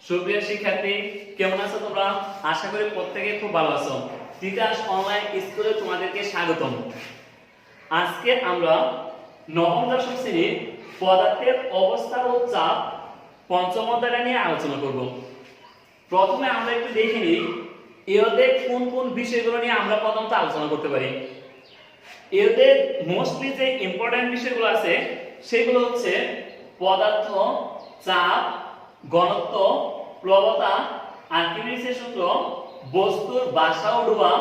সুপ্রিয় শিক্ষার্থী, কেমন আছো তোমরা? আশা করি প্রত্যেকে খুব ভালো আছো। তিতাস অনলাইন স্কুলে তোমাদেরকে স্বাগতম। আজকে আমরা নবম দশম শ্রেণীর পদার্থের অবস্থা ও চাপ পঞ্চম অধ্যায় নিয়ে আলোচনা করব। প্রথমে আমরা একটু দেখে নিই এদের কোন কোন বিষয়গুলো নিয়ে আমরা প্রথমত আলোচনা করতে পারি। এদের মোস্টলি যে ইম্পর্টেন্ট বিষয়গুলো আছে সেগুলো হচ্ছে পদার্থ, চাপ, ঘনত্ব, প্রবণতা, আর্কিমিডিসের সূত্র, বস্তুর বাসা ও ডোবা,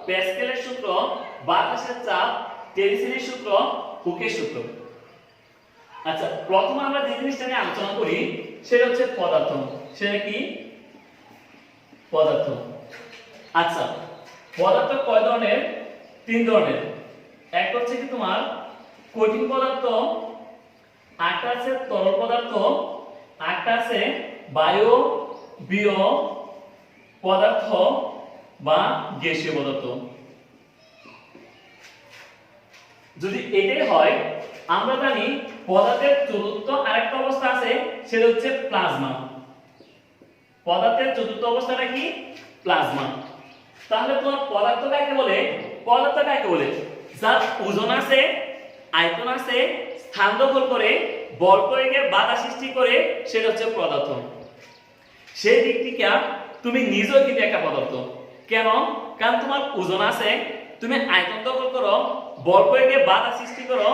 প্যাসকেলের সূত্র, বাতাসের চাপ, টেলিসিনের সূত্র, হুকের সূত্র। আচ্ছা, প্রথমে আমরা যে জিনিসটা নিয়ে আলোচনা করি সেটা হচ্ছে পদার্থ। সেটা কি? পদার্থ। আচ্ছা, পদার্থ কয় ধরনের? তিন ধরনের। একটা হচ্ছে কি তোমার কঠিন পদার্থ, একটা আছে তরল পদার্থ, একটা আছে বায়বীয় পদার্থ বা গ্যাসীয় পদার্থ। যদি এটাই হয়, আমরা জানি পদার্থের চতুর্থ আরেকটা অবস্থা আছে, সেটা হচ্ছে প্লাজমা। পদার্থের চতুর্থ অবস্থাটা কি? প্লাজমা। তাহলে তোমার পদার্থ কাকে বলে? পদার্থ কাকে বলে? যার ওজন আছে, আয়তন আছে, স্থান দখল করে, বল প্রয়োগে বাধা সৃষ্টি করে, সেটা হচ্ছে পদার্থ। সেই দিক থেকে তুমি নিজেও কিন্তু একটা পদার্থ। কেন? কারণ তোমার ওজন আছে, তুমি আয়তন দখল করো, বল প্রয়োগে বাধা সৃষ্টি করো,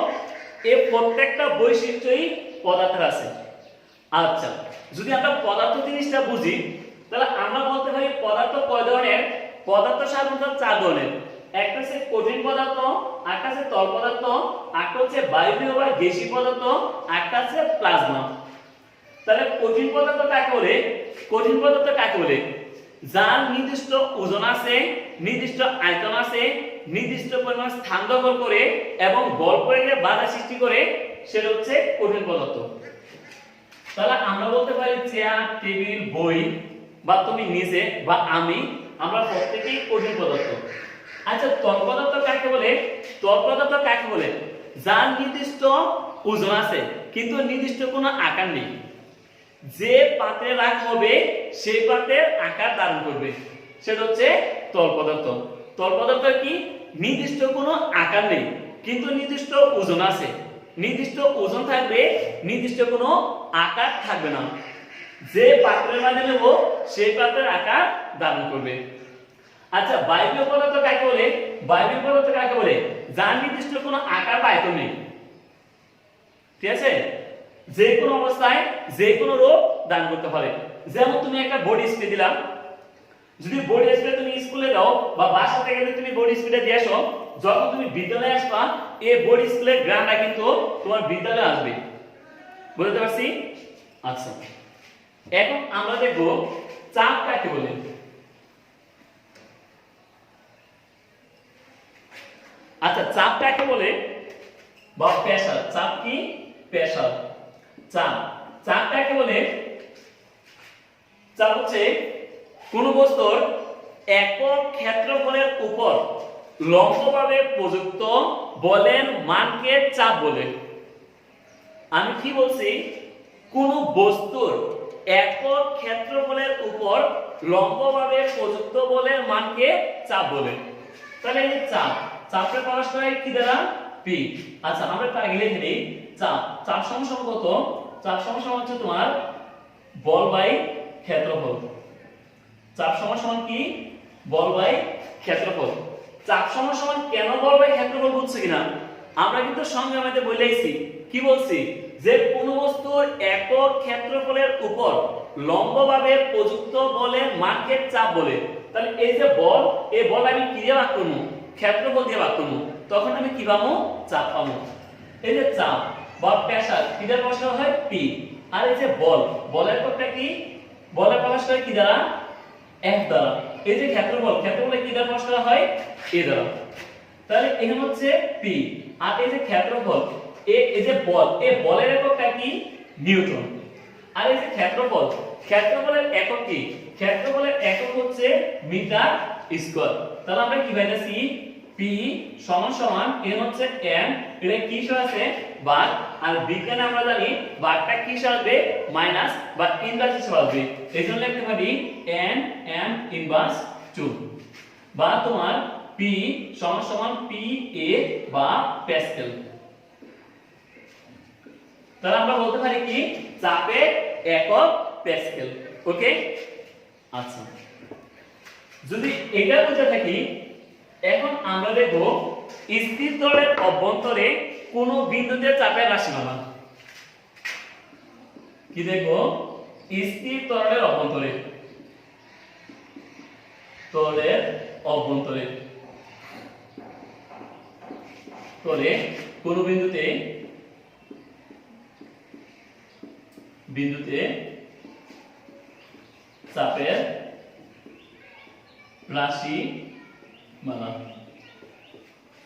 এই প্রত্যেকটা বৈশিষ্ট্যই পদার্থের আছে। আচ্ছা, যদি আমরা পদার্থ জিনিসটা বুঝি তাহলে আমরা বলতে পারি পদার্থ কয় ধরনের? পদার্থ সাধারণত চার ধরনের। একটা হচ্ছে কঠিন পদার্থ, একটা হচ্ছে তরল পদার্থ, একটা হচ্ছে বায়বীয় বা গ্যাসীয় পদার্থ, একটা হচ্ছে প্লাজমা। তাহলে কঠিন পদার্থ কাকে বলে? কঠিন পদার্থ কাকে বলে? যার নির্দিষ্ট ওজন আছে, নির্দিষ্ট আয়তন আছে, নির্দিষ্ট পরিমাণ স্থান দখল করে এবং বল প্রয়োগে বাধা সৃষ্টি করে, সেটা হচ্ছে কঠিন পদার্থ। তাহলে আমরা বলতে পারি চেয়ার, টেবিল, বই বা তুমি নিজে বা আমি, আমরা প্রত্যেকেই কঠিন পদার্থ। আচ্ছা, তরল পদার্থ কাকে বলে? তরল পদার্থ কাকে বলে? যার নির্দিষ্ট ওজন আছে কিন্তু নির্দিষ্ট কোনো আকার নেই। যে পাত্রে রাখা হবে সেই পাত্রের আকার ধারণ করবে, সেটা হচ্ছে তরল পদার্থ। তরল পদার্থ কি? নির্দিষ্ট কোনো আকার নেই কিন্তু নির্দিষ্ট ওজন আছে। নির্দিষ্ট ওজন থাকবে, নির্দিষ্ট কোনো আকার থাকবে না। যে পাত্রের মাঝে নেব সেই পাত্রের আকার ধারণ করবে। আচ্ছা, বায়বীয় পদার্থ কাকে বলে? বায়বীয় পদার্থ কাকে বলে? যার নির্দিষ্ট কোনো আকার বা আয়তন নেই। ঠিক আছে? যে কোনো অবস্থায় যে কোনো রূপ ধারণ করতে পারে। যেমন তুমি একটা বডি স্প্রে দিলা, যদি বডি স্প্রে তুমি স্কুলে দাও বা বাসা থেকে যদি তুমি বডি স্প্রে দিয়ে আসো, যখন তুমি বিদ্যালয়ে আসবা এই বডি স্প্রে গ্রামটা কিন্তু তোমার বিদ্যালয়ে আসবে। বুঝতে পারছি? আচ্ছা, এখন আমরা দেখব চাপ কাকে বলে। আচ্ছা, চাপ কাকে বলে? বা প্রেসার। চাপ কি? প্রেসার। চাপ। চাপ কাকে বলে? চাপ হচ্ছে কোন বস্তুর একক ক্ষেত্রফলের উপর লম্বভাবে প্রযুক্ত বলের মানকে চাপ বলে। আমি কি বলছি? কোন বস্তুর একক ক্ষেত্রফলের উপর লম্বভাবে প্রযুক্ত বলের মানকে চাপ বলে। তাহলে এই চাপ, চাপের প্রকাশ করে কি দ্বারা? পি। আচ্ছা, আমরা তাকে লিখে নিই চাপ। চাপ সমান কত? চাপ সমান হচ্ছে তোমার বল বাই ক্ষেত্রফল। চাপ সমান কি? বল বাই ক্ষেত্রফল। চাপ সমান কেন বল বাই ক্ষেত্রফল বুঝছো কিনা? আমরা কিন্তু সংজ্ঞার মধ্যে বলেইছি। কি বলছি? যে কোন বস্তুর একক ক্ষেত্রফলের উপর লম্বভাবে প্রযুক্ত বলের মানকে চাপ বলে। তাহলে এই যে বল, এই বল আমি কি দিয়ে ভাগ করব? ক্ষেত্রফল দিয়ে ভাগ করব। তখন আমি কি পাবো? চাপ পাবো। এই যে চাপ বা প্রেসার কি দ্বারা প্রকাশ করা হয়? পি। আর এই যে বল, বলের এককটা কি? বলের প্রকাশ করে কি দ্বারা? এফ দ্বারা। এই যে ক্ষেত্রফল, ক্ষেত্রফলে কি দ্বারা প্রকাশ করা হয়? এ দ্বারা। তাহলে এখানে হচ্ছে পি। আর এই যে ক্ষেত্রফল, এই যে বল, এই বলের এককটা কি? নিউটন। আর এই যে ক্ষেত্রফল, ক্ষেত্রফলের একক কি? ক্ষেত্রফলের একক হচ্ছে মিটার স্কয়ার। তাহলে আমরা কি পাইতেছি? P পি সমান সমান n হচ্ছে m, এটা কি হিসাবে আছে বার, আর বিজ্ঞানে আমরা জানি বারটা কি হিসাবে আসবে মাইনাস বা ইনভার্স হিসাবে আসবে, এইজন্য লিখতে পারি n m ইনভার্স 2, বা তোমার p সমান সমান pa বা প্যাসকেল। তাহলে আমরা বলতে পারি কি চাপের একক প্যাসকেল। ওকে, আচ্ছা যদি এটা বুঝে থাকি, এখন আমরা দেখব স্থির তরলের অভ্যন্তরে কোন বিন্দুতে চাপের রাশিমালা। কি দেখব? স্থির তরলের অভ্যন্তরে, তরলের অভ্যন্তরে তলে কোন বিন্দুতে চাপের রাশিমালা।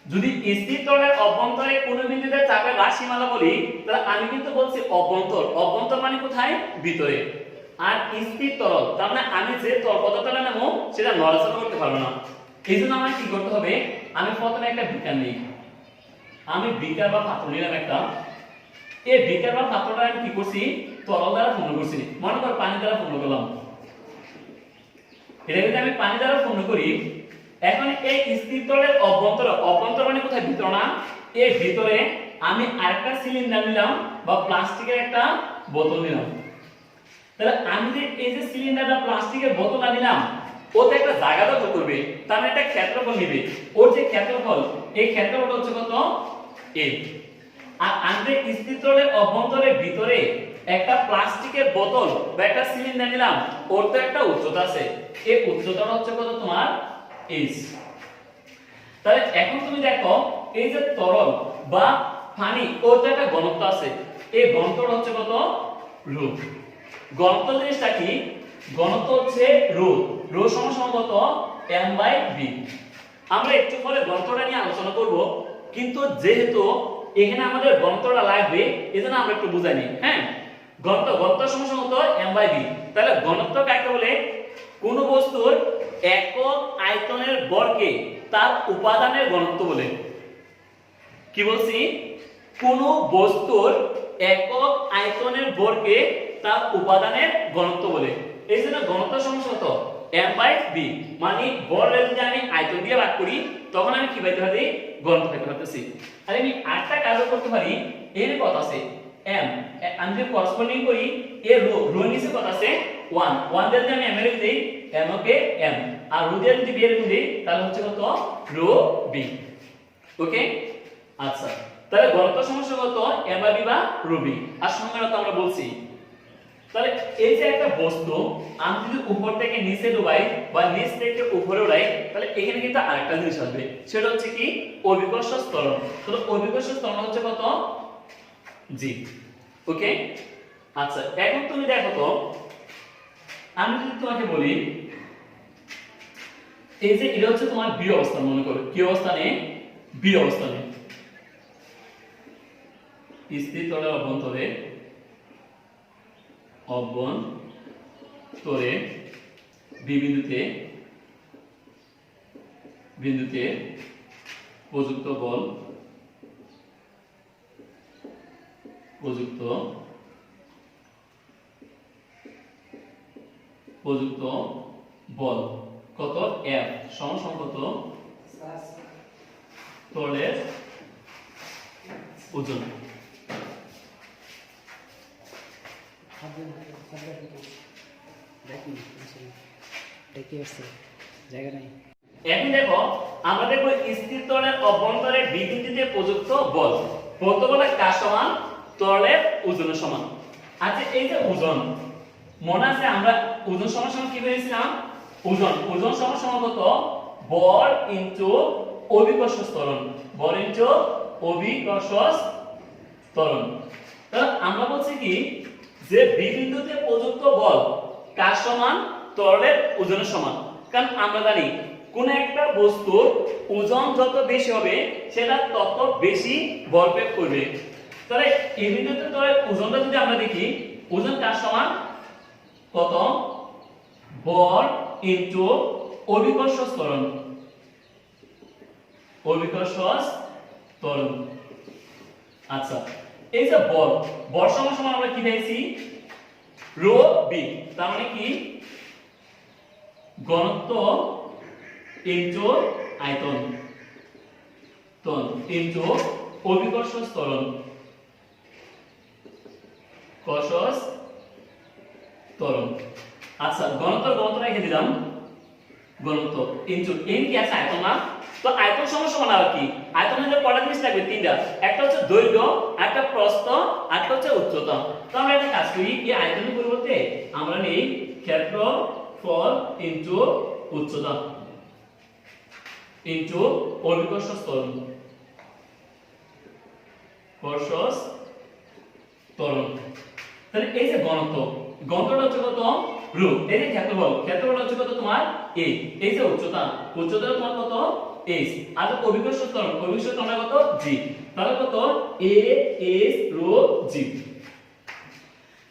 যদি স্থির তরলের অভ্যন্তরে কোন বিন্দুতে চাপের রাশিমালা বলি, তাহলে আমি কিন্তু বলছি অভ্যন্তর, অভ্যন্তর মানে কোথায়? ভিতরে। আর স্থির তরল তার মানে আমি যে তরল পদার্থটা নেব সেটা নড়াচড়া করতে পারবো না। এই জন্য আমার কি করতে হবে, আমি প্রথমে একটা বিকার নিই, আমি বিকার বা পাত্র নিলাম একটা, এই বিকার বা পাত্রটা আমি কি করছি তরল দ্বারা পূর্ণ করছি, মনে কর পানি দ্বারা পূর্ণ করলাম। এটা যদি আমি পানি দ্বারা পূর্ণ করি, এখন এই স্থির তরলের অভ্যন্তর, অভ্যন্তর মানে কোথায়? ভিতর না, এই ভিতরে আমি আরেকটা সিলিন্ডার নিলাম বা প্লাস্টিকের একটা বোতল নিলাম। তাহলে আমি যে এই যে সিলিন্ডারটা প্লাস্টিকের বোতলটা নিলাম, ওতে একটা জায়গা দখল করবে, তার মানে একটা ক্ষেত্রফল নেবে, ওর যে ক্ষেত্রফল, এই ক্ষেত্রফল হচ্ছে কত? a। আর আমি স্থির তরলের অভ্যন্তরের ভিতরে একটা প্লাস্টিকের বোতল বা একটা সিলিন্ডার নিলাম, ওর তো একটা উচ্চতা আছে, এই উচ্চতাটা হচ্ছে কত তোমার? h। তাহলে এখন তুমি দেখো এই যে তরল বা পানি, ওর তো একটা ঘনত্ব আছে, এই ঘনত্বটা হচ্ছে কত? ρ। ঘনত্ব জিনিসটা কি? ঘনত্ব হচ্ছে ρ, ρ সমান সমান কত? m/v। আমরা একটু পরে ঘনত্বটা নিয়ে আলোচনা করব, কিন্তু যেহেতু এখানে আমাদের ঘনত্বটা লাগবে, এজন্য আমরা একটু বুঝাই নিই। হ্যাঁ, ঘনত্ব সমান সমান কত? m/v। তাহলে ঘনত্ব কাকে বলে? কোন বস্তুর একক আয়তনের ভরকে তার উপাদানের ঘনত্ব বলে। কি বলছি? কোন বস্তুর একক আয়তনের ভরকে তার উপাদানের ঘনত্ব বলে। এই জন্য ঘনত্ব সমান কত? m/v, মানে ভরের যদি আমি আয়তন দিয়ে ভাগ করি, তখন আমি কি পাইতে পারি? ঘনত্ব পেতে পারতেছি। আর আমি আরেকটা কাজও করতে পারি, এর কত আছে? m, আমি যদি করসপন্ডিং করি, এর রো নিচে কত আছে? 1, 1 দিয়ে যদি আমি m এর দেই, m ওকে m, আর রো দিয়ে যদি b এর দেই, তাহলে হচ্ছে কত? Rho b। ওকে, আচ্ছা তাহলে ঘনত্ব সমস্যা কত? m/v বা রো b। আর সংজ্ঞাটা তো আমরা বলছি। তাহলে এই যে একটা বস্তু আমি যদি উপর থেকে নিচে ডুবাই বা নিচ থেকে উপরে উড়াই, তাহলে এখানে কিন্তু আরেকটা জিনিস আসবে, সেটা হচ্ছে কি? অভিকর্ষ ত্বরণ। তাহলে অভিকর্ষ ত্বরণ হচ্ছে কত? g। ওকে, আচ্ছা এখন তুমি দেখো তো, আমি যদি তোমাকে বলি এই যে এটা হচ্ছে তোমার বি অবস্থান, মনে করো কি অবস্থানে? বি অবস্থানে স্থির তরলের অভ্যন্তরে বি বিন্দুতে প্রযুক্ত বল কত? F সমান সমান কত? তরলের ওজন। এখন দেখো আমরা দেখবো স্থির তরলের অভ্যন্তরে বি বিন্দুতে প্রযুক্ত বল, বলতে বলে কার সমান? তরলের ওজনের সমান। আচ্ছা এই যে ওজন, মনে আছে আমরা ওজন সমান সমান কি পেয়েছিলাম? ওজন সমান সমান কত? ভর ইনটু অভিকর্ষ ত্বরণ, ভর ইনটু অভিকর্ষ ত্বরণ। তাহলে আমরা বলছি কি যে বি বিন্দুতে প্রযুক্ত বল কার সমান? তরলের ওজনের সমান। কারণ আমরা জানি কোন একটা বস্তুর ওজন যত বেশি হবে সেটা তত বেশি বল প্রয়োগ করবে। তাহলে এই বিন্দুতে তরলের ওজনটা যদি আমরা দেখি, ওজন কার সমান? কত? ভর ইনটু অভিকর্ষ ত্বরণ, অভিকর্ষজ ত্বরণ। আচ্ছা, এই যে বল সমান সমান আমরা কি পেয়েছি রো বি, তার মানে কি ঘনত্ব ইনটু আয়তন ইনটু অভিকর্ষজ ত্বরণ আচ্ছা, ঘনত্ব রেখে দিলাম, ঘনত্ব ইনটু এন কি আছে আয়তন না, তো আয়তন সমান সমান আর কি আয়তনের যে কয়টা জিনিস লাগবে তিনটা, একটা হচ্ছে দৈর্ঘ্য, একটা প্রস্থ, একটা হচ্ছে উচ্চতা। তো আমরা একটা কাজ করি, এই আয়তনের পরিবর্তে আমরা নেই ক্ষেত্রফল ইনটু উচ্চতা ইনটু অভিকর্ষজ ত্বরণ তাহলে এই যে ঘনত্বটা হচ্ছে কত রো, এই যে ক্ষেত্রফল হচ্ছে কত তোমার a, এই যে উচ্চতা তোমার কত h, আর অভিকর্ষজ ত্বরণ কত g, তাহলে কত a s রো g।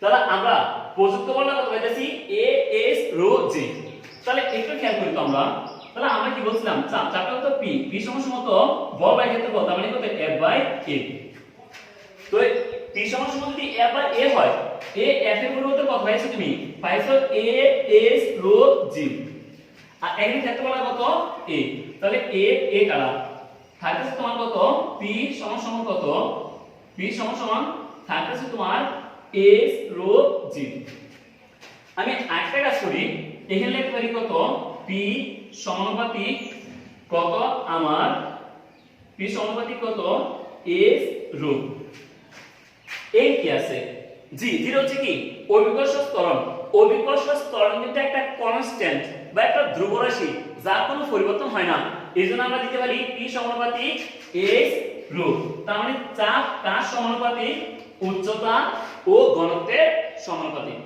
তাহলে আমরা প্রযুক্ত বলটা কত পাইতেছি a s রো g। তাহলে একটু খেয়াল করি তো আমরা, তাহলে আমরা কি বলছিলাম চাপটা কত p সমান সমান তো বল বাই ক্ষেত্রফল, তার মানে কত f বাই a। তো p সমান সমান যদি f বাই a হয়, a f এর পরিবর্তে কত পাইছো তুমি পাইছো a s রো g, আর এখানে ক্ষেত্রফল কত a, তাহলে a কাটা থাকতেছে তোমার কত p সমান সমান কত p সমান সমান থাকতেছে তোমার s রো g। আমি আরেকটা কাজ করি, এখানে লিখতে পারি কত p সমানুপাতিক কত আমার p সমানুপাতিক কত s রো, এই কি আছে g, যেটা হচ্ছে কি অভিকর্ষজ ত্বরণ কিন্তু একটা কনস্ট্যান্ট বা একটা ধ্রুবরাশি যার কোনো পরিবর্তন হয় না, এইজন্য আমরা দিতে পারি p সমানুপাতিক s রো, তার মানে চাপ কার সমানুপাতিক উচ্চতা ও ঘনত্বের সমানুপাতিক।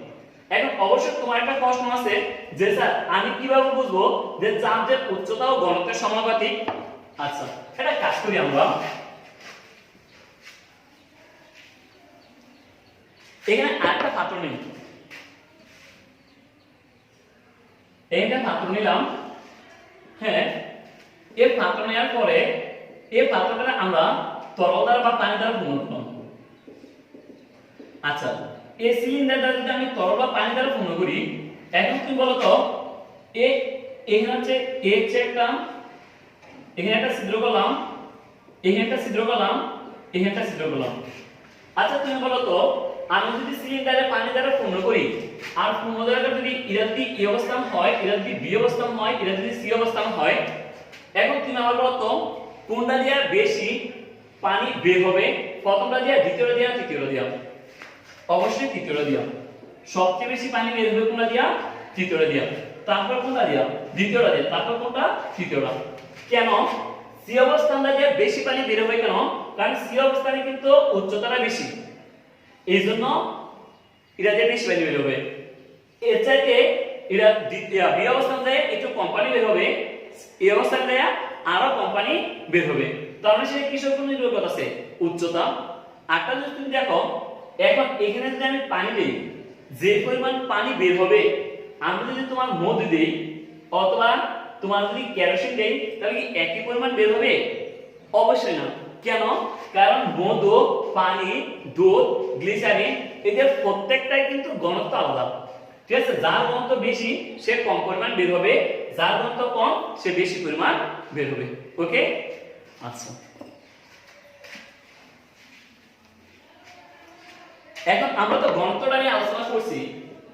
এখন অবশ্যই তোমার একটা প্রশ্ন আছে যে স্যার আমি কিভাবে বুঝবো যে চাপ যে উচ্চতা ও ঘনত্বের সমানুপাতিক। আচ্ছা, এটা কাজ করি আমরা, এখানে আরেকটা পাত্র নিই, এইটা পাত্র নিলাম, হ্যাঁ এই পাত্র নেওয়ার পরে এই পাত্রটা আমরা তরল দ্বারা বা পানি দ্বারা পূর্ণ করলাম। আচ্ছা, এই সিলিন্ডার দ্বারা যদি আমি তরল বা পানি দ্বারা পূর্ণ করি, এখন তুমি বলো তো এখানে হচ্ছে একটা, এখানে একটা ছিদ্র করলাম, এখানে একটা ছিদ্র করলাম, এখানে একটা ছিদ্র করলাম। আচ্ছা তুমি বলো তো আমি যদি সিলিন্ডারে পানি দ্বারা পূর্ণ করি, আর পূর্ণ দ্বারা যদি এরা যদি এ অবস্থান হয়, এরা যদি বি অবস্থান হয়, এরা যদি সি অবস্থান হয়, এখন তুমি আমার বলো তো কোনটা দিয়ে বেশি পানি বের হবে, প্রথমটা দিয়ে, দ্বিতীয়টা দিয়ে, তৃতীয়টা দিয়ে? অবশ্যই তৃতীয়টা দিয়া। সবচেয়ে বেশি পানি বের হবে কোনটা দিয়া? তৃতীয়টা দিয়া। তারপর কোনটা দিয়া? দ্বিতীয়টা দিয়া। তারপর কোনটা? তৃতীয়টা। কেন সি অবস্থানটা দিয়ে বেশি পানি বের হবে কেন? কারণ সি অবস্থানে কিন্তু উচ্চতাটা বেশি, এইজন্য এটা দিয়ে বেশি পানি বের হবে। এর চাইতে এটা বি অবস্থান দিয়ে একটু কম পানি বের হবে, এই অবস্থান দিয়ে আরো কম পানি বের হবে। তার মানে সেটা কিসের উপর নির্ভর করতেছে? উচ্চতা। আরেকটা যদি তুমি দেখো, এখন এখানে যদি আমি পানি দেই, যে পরিমাণ পানি বের হবে, আমি যদি তোমার মধু দেই অথবা তোমার যদি কেরোসিন দেই, তাহলে কি একই পরিমাণ বের হবে? অবশ্যই না। কেন? কারণ মধু, পানি, দুধ, গ্লিসারিন এদের প্রত্যেকটাই কিন্তু ঘনত্ব আলাদা। ঠিক আছে? যার ঘনত্ব বেশি সে কম পরিমাণ বের হবে, যার ঘনত্ব কম সে বেশি পরিমাণ বের হবে। ওকে? আচ্ছা, এখন আমরা তো ঘনত্বটা নিয়ে আলোচনা করছি,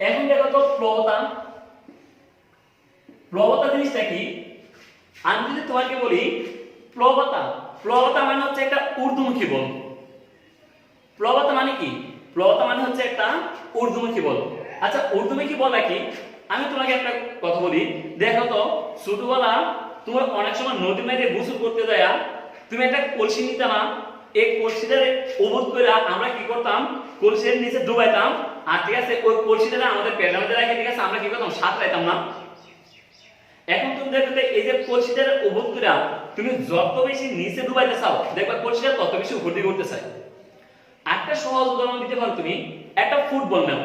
এখন দেখো তো প্রবণতা। প্রবণতা জিনিসটা কি? আমি যদি তোমাকে বলি প্রবণতা মানে হচ্ছে একটা ঊর্ধ্বমুখী বল। প্রবণতা মানে কি? প্রবণতা মানে হচ্ছে একটা ঊর্ধ্বমুখী বল। আচ্ছা, ঊর্ধ্বমুখী বলটা কি? আমি তোমাকে একটা কথা বলি, দেখো তো ছোটবেলা তোমার অনেক সময় নদী মেঘে গোসল করতে যায়, তুমি একটা কলসি নিতে না, এই কলসিটার অবুধ করে আমরা কি করতাম, কলসির নিচে ডুবাইতাম, আর ঠিক আছে ওই কলসিটা আমাদের পেটের মধ্যে রেখে ঠিক আছে আমরা কি করতাম, সাঁতার পাইতাম না। এখন তুমি দেখবে এই যে কলসিটার অবুধ করে তুমি যত বেশি নিচে ডুবাইতে চাও, দেখবে কলসিটা তত বেশি উপর দিকে উঠতে চায়। একটা সহজ উদাহরণ দিতে পারো, তুমি একটা ফুটবল নাও,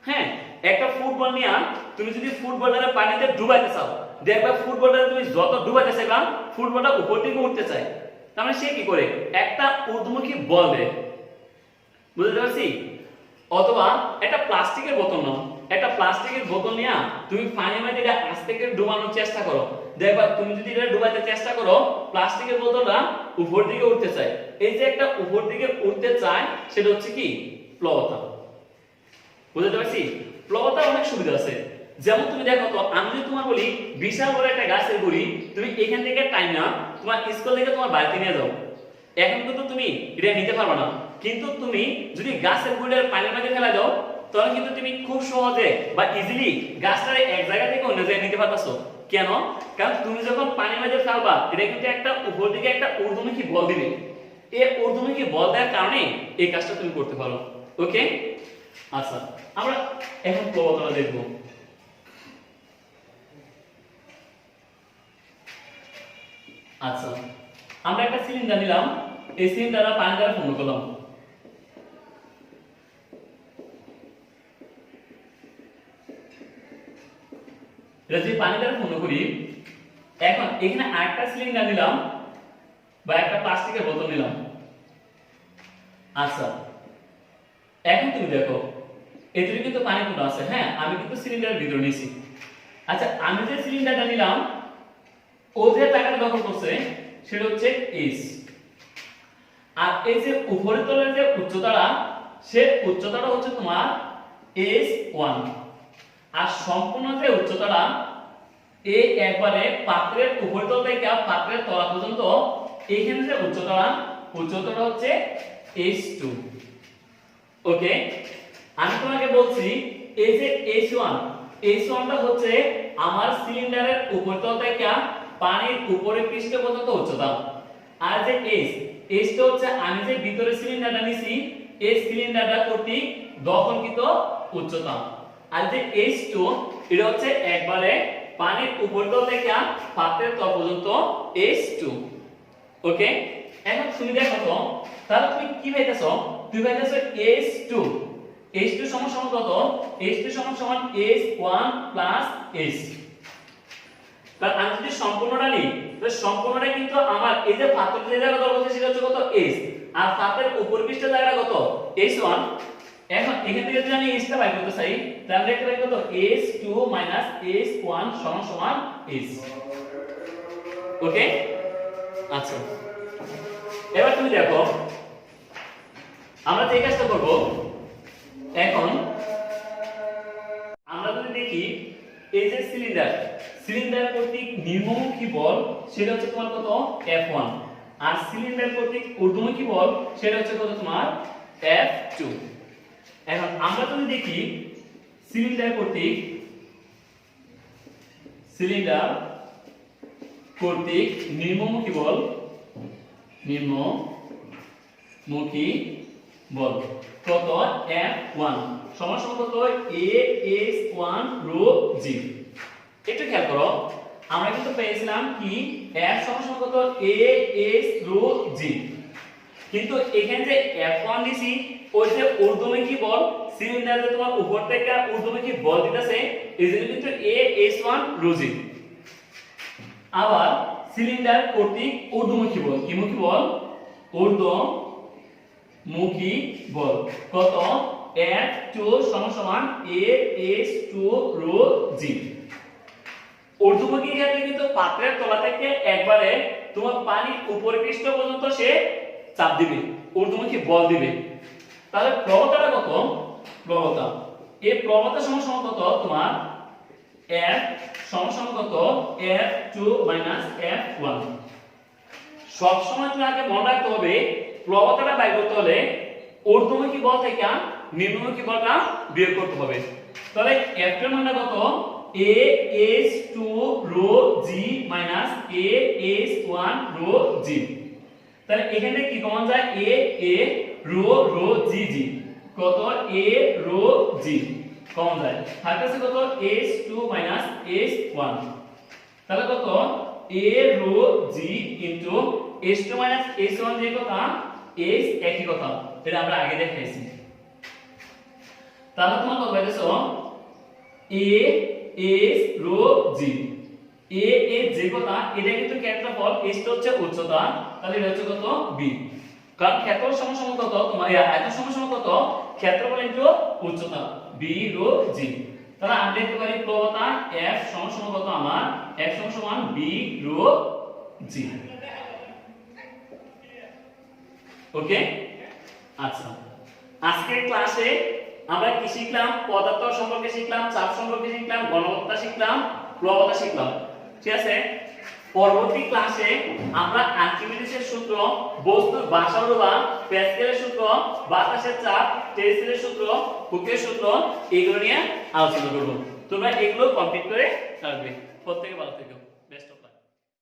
হ্যাঁ একটা ফুটবল নিয়ে তুমি যদি ফুটবলটারে পানিতে ডুবাইতে চাও, দেখবা ফুটবলটা তুমি যত ডুবাইতে চাইবা ফুটবলটা উপর দিকে উঠতে চায়, তার মানে সে কি করে একটা ঊর্ধ্বমুখী বল দেয়, বুঝতে পারছি? অথবা একটা প্লাস্টিকের বোতল নাও, একটা প্লাস্টিকের বোতল নিয়ে তুমি পানির মধ্যে এটা আস্তে করে ডুবানোর চেষ্টা করো, দেখবা তুমি যদি এটা ডুবাইতে চেষ্টা করো প্লাস্টিকের বোতলটা উপর দিকে উঠতে চায়। এই যে একটা উপর দিকে উঠতে চায় সেটা হচ্ছে কি প্লবতা, বুঝতে পারছি? প্লবতা অনেক সুবিধা আছে, যেমন তুমি দেখো তো আমি যদি তোমার বলি বিশাল বড় একটা গাছের গুড়ি তুমি এখান থেকে টাইম না তোমার স্কুল থেকে তোমার বাড়িতে নিয়ে যাও, এখন কিন্তু তুমি এটা নিতে পারবে না, কিন্তু তুমি যদি গাছের গুড়ির পানির মধ্যে ফেলা দাও তখন কিন্তু তুমি খুব সহজে বা ইজিলি গাছটারে এক জায়গা থেকে অন্য জায়গায় নিতে পারতাছো। কেন? কারণ তুমি যখন পানির মধ্যে ফেলবা এটা কিন্তু একটা উপর দিকে একটা ঊর্ধ্বমুখী বল দিবে, এই ঊর্ধ্বমুখী বল দেওয়ার কারণে এই কাজটা তুমি করতে পারো। ওকে, আচ্ছা আমরা এখন প্রবলতা দেখব। আচ্ছা আমরা একটা সিলিন্ডার নিলাম, এই সিলিন্ডারটা পানি দ্বারা পূর্ণ করলাম, এটা যে পানি দ্বারা পূর্ণ করি, এখন এখানে আরেকটা সিলিন্ডার নিলাম বা একটা প্লাস্টিকের বোতল নিলাম। আচ্ছা এখন তুমি দেখো এতে কিন্তু পানি পূর্ণ আছে, হ্যাঁ আমি কিন্তু সিলিন্ডারের ভিতরে নিয়েছি। আচ্ছা আমি যে সিলিন্ডারটা নিলাম ও যে জায়গাটা দখল করছে সেটা হচ্ছে এইচ, আর এই যে উপরের তলের যে উচ্চতাটা সে উচ্চতাটা হচ্ছে তোমার S1, আর সম্পূর্ণ যে উচ্চতাটা এই একবারে পাত্রের উপরের তল থেকে পাত্রের তলা পর্যন্ত এইখানে যে উচ্চতাটা হচ্ছে H2। ওকে, আমি তোমাকে বলছি এই যে H1টা হচ্ছে আমার সিলিন্ডারের উপরের তল থেকে পানির উপরের পৃষ্ঠ পর্যন্ত উচ্চতা, আর যে H টা হচ্ছে আমি যে ভিতরে সিলিন্ডারটা নিছি এই সিলিন্ডারটা কর্তৃক দখলকৃত উচ্চতা, আর যে H2 এটা হচ্ছে একবারে পানির উপর তল থেকে পাত্রের তল পর্যন্ত H2। ওকে, এখন তুমি দেখো তো তাহলে তুমি কি পাইতেছো, তুমি পাইতেছো H2 সমান সমান কত, H2 সমান সমান H1 প্লাস H। তাহলে আমি যদি সম্পূর্ণটা নিই তাহলে সম্পূর্ণটা কিন্তু আমার এই যে পাত্রের যে জায়গা দখল করছে সেটা হচ্ছে কত H, আর পাত্রের উপর পৃষ্ঠের জায়গা কত H1। এখন এখান থেকে যদি আমি H টা বের করতে চাই তাহলে আমরা লিখতে পারি কত H2 H1 সমান সমান H। ওকে, আচ্ছা এবার তুমি দেখো আমরা যে কাজটা করব, এখন আমরা যদি দেখি এই যে সিলিন্ডার কর্তৃক নিম্নমুখী বল সেটা হচ্ছে তোমার কত F1, আর সিলিন্ডার কর্তৃক ঊর্ধ্বমুখী বল সেটা হচ্ছে কত তোমার F2। এখন আমরা যদি দেখি সিলিন্ডার কর্তৃক নিম্নমুখী বল কত F1 সমান সমান কত AS1 রো G। একটু খেয়াল করো আমরা কিন্তু পেয়েছিলাম কি F সমান সমান কত AS রো G, কিন্তু এখানে যে F1 দিছি ওই যে ঊর্ধ্বমুখী বল সিলিন্ডারে তোমার উপর থেকে ঊর্ধ্বমুখী বল দিতেছে এজন্য কিন্তু AS1 রো G। আবার সিলিন্ডার কর্তৃক ঊর্ধ্বমুখী বল কি মুখী বল ঊর্ধ্বমুখী বল কত F2 সমান সমান AS2 রো G। ঊর্ধ্বমুখী ক্ষেত্রে কিন্তু পাত্রের তলা থেকে একবারে তোমার পানি উপর পৃষ্ঠ পর্যন্ত সে চাপ দিবে, ঊর্ধ্বমুখী বল দিবে। তাহলে প্রবণতাটা কত, এই প্রবণতা সমান সমান কত তোমার F সমান সমান কত F2 F1। সব সময় তুমি আগে মনে রাখতে হবে প্রবণতাটা বের করতে হলে ঊর্ধ্বমুখী বল থেকে নিম্নমুখী বলটা বিয়োগ করতে হবে। তাহলে F2 এর মানটা কত AS2 rho G AS1 rho G। তাহলে এখানে কি কমন যায় A রো G কত A রো G কমন যায়, থাকতেছে কত S2 S1। তাহলে কত A rho G into S2 S1 যে কথা S একই কথা, এটা আমরা আগে দেখাইছি। তাহলে তোমার কত পাইতেছো A S রো G এ এ যে কথা এটা কিন্তু ক্ষেত্রফল, এসটা হচ্ছে উচ্চতা, তাহলে এটা হচ্ছে কত বি। কারণ ক্ষেত্রফল সমান সমান কত তোমার আয়তন সমান সমান কত ক্ষেত্রফল ইনটু উচ্চতা বি রো জি। তাহলে আমরা লিখতে পারি প্রবণতা f সমান সমান কত আমার f সমান সমান বি রো জি। ওকে আচ্ছা, আজকের ক্লাসে আমরা কি শিখলাম? পদার্থ সম্পর্কে শিখলাম, চাপ সম্পর্কে শিখলাম, ঘনত্ব শিখলাম, প্রবণতা শিখলাম। ঠিক আছে, পরবর্তী ক্লাসে আমরা আর্কিমিডিসের সূত্র, বস্তুর ব্যাসার্ধ বা প্যাসকেলের সূত্র, বাতাসের চাপ, টেলসের সূত্র, হুকের সূত্র এগুলো নিয়ে আলোচনা করব। তোমরা এগুলো কমপ্লিট করে রাখবে। প্রত্যেকে ভালো থেকো।